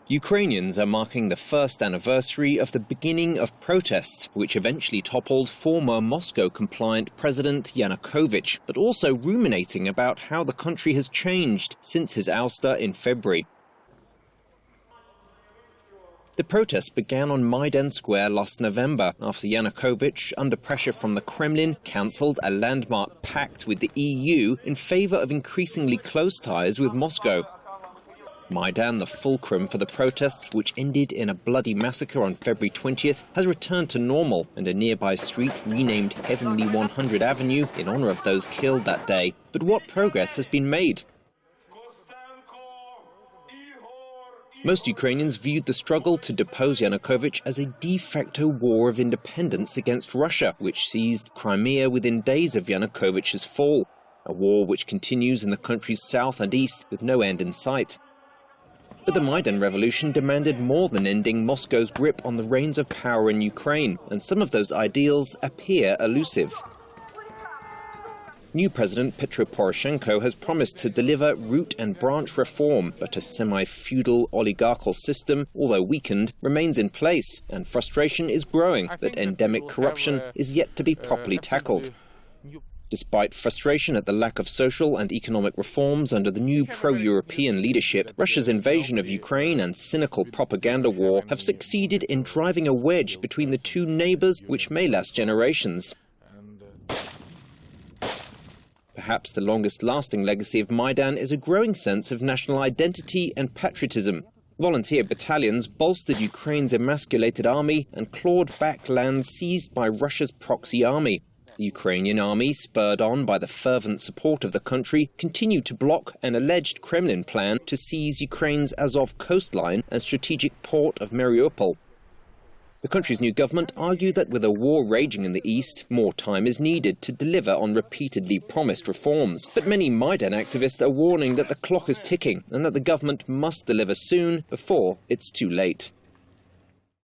Ukrainians are marking the first anniversary of the beginning of protests, which eventually toppled former Moscow-compliant President Yanukovych, but also ruminating about how the country has changed since his ouster in February. The protests began on Maidan Square last November after Yanukovych, under pressure from the Kremlin, cancelled a landmark pact with the EU in favour of increasingly close ties with Moscow. Maidan, the fulcrum for the protests, which ended in a bloody massacre on February 20th, has returned to normal, and a nearby street renamed Heavenly 100 Avenue in honour of those killed that day. But what progress has been made? Most Ukrainians viewed the struggle to depose Yanukovych as a de facto war of independence against Russia, which seized Crimea within days of Yanukovych's fall. A war which continues in the country's south and east with no end in sight. But the Maidan revolution demanded more than ending Moscow's grip on the reins of power in Ukraine, and some of those ideals appear elusive. New President Petro Poroshenko has promised to deliver root and branch reform, but a semi-feudal oligarchical system, although weakened, remains in place, and frustration is growing that endemic corruption is yet to be properly tackled. Despite frustration at the lack of social and economic reforms under the new pro-European leadership, Russia's invasion of Ukraine and cynical propaganda war have succeeded in driving a wedge between the two neighbours which may last generations. Perhaps the longest-lasting legacy of Maidan is a growing sense of national identity and patriotism. Volunteer battalions bolstered Ukraine's emasculated army and clawed back land seized by Russia's proxy army. The Ukrainian army, spurred on by the fervent support of the country, continued to block an alleged Kremlin plan to seize Ukraine's Azov coastline and strategic port of Mariupol. The country's new government argued that with a war raging in the east, more time is needed to deliver on repeatedly promised reforms. But many Maidan activists are warning that the clock is ticking and that the government must deliver soon before it's too late.